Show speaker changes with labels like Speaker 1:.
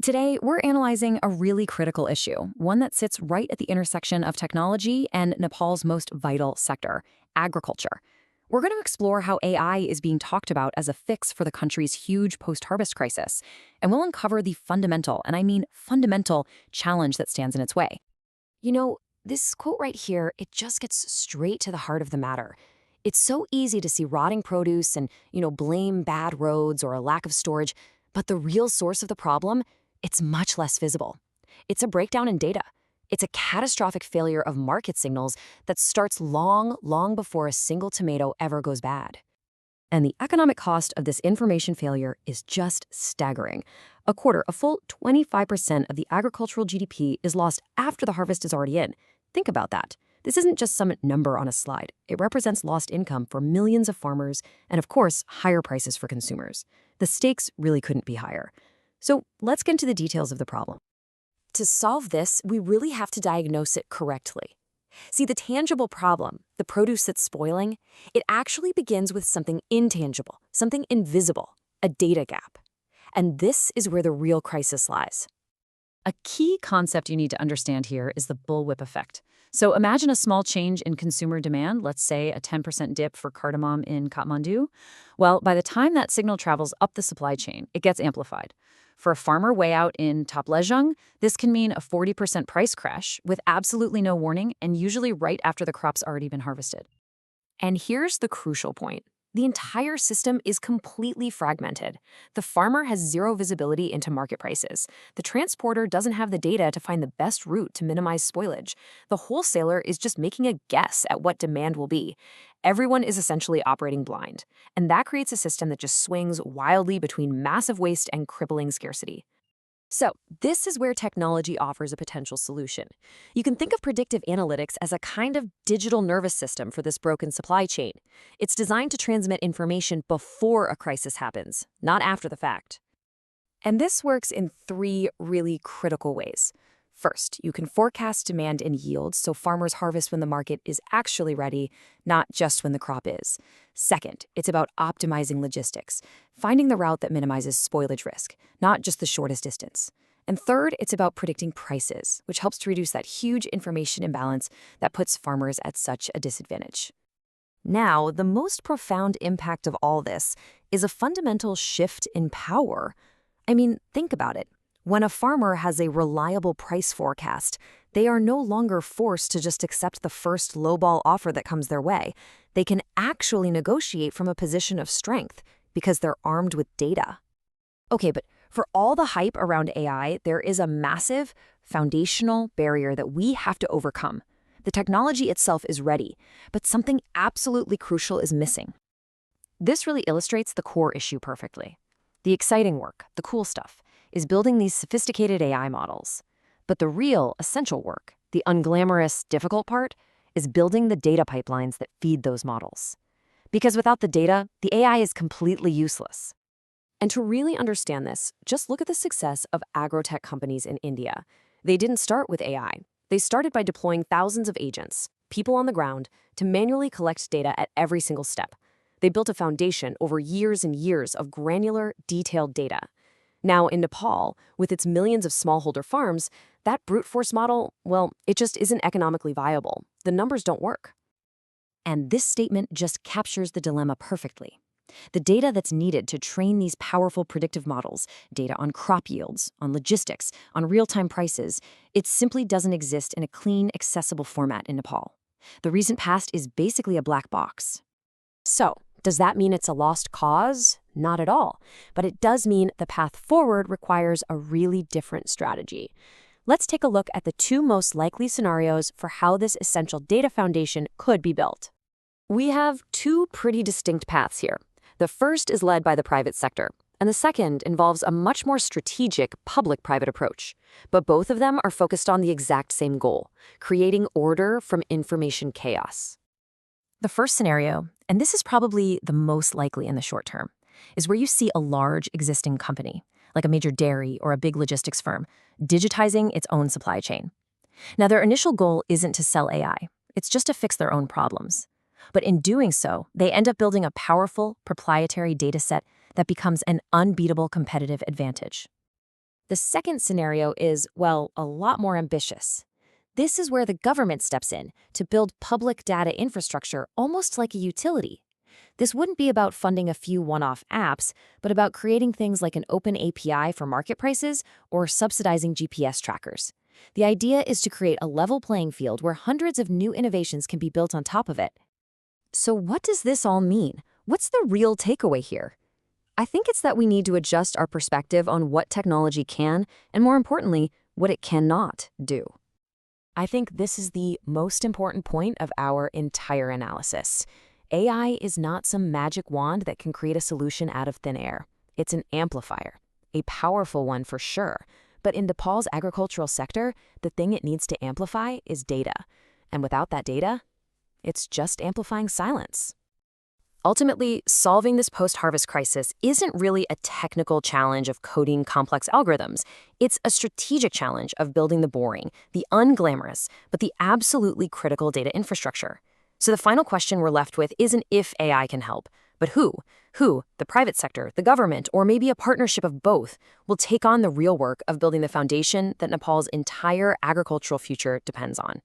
Speaker 1: Today, we're analyzing a really critical issue, one that sits right at the intersection of technology and Nepal's most vital sector, agriculture. We're going to explore how AI is being talked about as a fix for the country's huge post-harvest crisis, and we'll uncover the fundamental, and I mean fundamental, challenge that stands in its way. This quote right here, it just gets straight to the heart of the matter. It's so easy to see rotting produce and, blame bad roads or a lack of storage, but the real source of the problem, it's much less visible. It's a breakdown in data. It's a catastrophic failure of market signals that starts long, long before a single tomato ever goes bad. And the economic cost of this information failure is just staggering. A full 25% of the agricultural GDP is lost after the harvest is already in. Think about that. This isn't just some number on a slide. It represents lost income for millions of farmers and, of course, higher prices for consumers. The stakes really couldn't be higher. So let's get into the details of the problem. To solve this, we really have to diagnose it correctly. See, the tangible problem, the produce that's spoiling, it actually begins with something intangible, something invisible, a data gap. And this is where the real crisis lies. A key concept you need to understand here is the bullwhip effect. So imagine a small change in consumer demand, let's say a 10% dip for cardamom in Kathmandu. Well, by the time that signal travels up the supply chain, it gets amplified. For a farmer way out in Taplejung, this can mean a 40% price crash with absolutely no warning and usually right after the crop's already been harvested. And here's the crucial point. The entire system is completely fragmented. The farmer has zero visibility into market prices. The transporter doesn't have the data to find the best route to minimize spoilage. The wholesaler is just making a guess at what demand will be. Everyone is essentially operating blind. And that creates a system that just swings wildly between massive waste and crippling scarcity. So, this is where technology offers a potential solution. You can think of predictive analytics as a kind of digital nervous system for this broken supply chain. It's designed to transmit information before a crisis happens, not after the fact. And this works in three really critical ways. First, you can forecast demand and yield so farmers harvest when the market is actually ready, not just when the crop is. Second, it's about optimizing logistics, finding the route that minimizes spoilage risk, not just the shortest distance. And third, it's about predicting prices, which helps to reduce that huge information imbalance that puts farmers at such a disadvantage. Now, the most profound impact of all this is a fundamental shift in power. I mean, think about it. When a farmer has a reliable price forecast, they are no longer forced to just accept the first lowball offer that comes their way. They can actually negotiate from a position of strength because they're armed with data. Okay, but for all the hype around AI, there is a massive, foundational barrier that we have to overcome. The technology itself is ready, but something absolutely crucial is missing. This really illustrates the core issue perfectly. The exciting work, the cool stuff, is building these sophisticated AI models. But the real, essential work, the unglamorous, difficult part, is building the data pipelines that feed those models. Because without the data, the AI is completely useless. And to really understand this, just look at the success of agrotech companies in India. They didn't start with AI. They started by deploying thousands of agents, people on the ground, to manually collect data at every single step. They built a foundation over years and years of granular, detailed data. Now, in Nepal, with its millions of smallholder farms, that brute force model, well, it just isn't economically viable. The numbers don't work. And this statement just captures the dilemma perfectly. The data that's needed to train these powerful predictive models, data on crop yields, on logistics, on real-time prices, it simply doesn't exist in a clean, accessible format in Nepal. The recent past is basically a black box. So, does that mean it's a lost cause? Not at all. But it does mean the path forward requires a really different strategy. Let's take a look at the two most likely scenarios for how this essential data foundation could be built. We have two pretty distinct paths here. The first is led by the private sector, and the second involves a much more strategic public-private approach. But both of them are focused on the exact same goal, creating order from information chaos. The first scenario, and this is probably the most likely in the short term, is where you see a large existing company, like a major dairy or a big logistics firm, digitizing its own supply chain. Now, their initial goal isn't to sell AI. It's just to fix their own problems. But in doing so, they end up building a powerful, proprietary data set that becomes an unbeatable competitive advantage.
Speaker 2: The second scenario is, well, a lot more ambitious. This is where the government steps in to build public data infrastructure almost like a utility. This wouldn't be about funding a few one-off apps, but about creating things like an open API for market prices or subsidizing GPS trackers. The idea is to create a level playing field where hundreds of new innovations can be built on top of it.
Speaker 1: So what does this all mean? What's the real takeaway here? I think it's that we need to adjust our perspective on what technology can, and more importantly, what it cannot do.
Speaker 2: I think this is the most important point of our entire analysis. AI is not some magic wand that can create a solution out of thin air. It's an amplifier, a powerful one for sure. But in Nepal's agricultural sector, the thing it needs to amplify is data. And without that data, it's just amplifying silence.
Speaker 1: Ultimately, solving this post-harvest crisis isn't really a technical challenge of coding complex algorithms. It's a strategic challenge of building the boring, the unglamorous, but the absolutely critical data infrastructure. So the final question we're left with isn't if AI can help, but who? Who, the private sector, the government, or maybe a partnership of both, will take on the real work of building the foundation that Nepal's entire agricultural future depends on.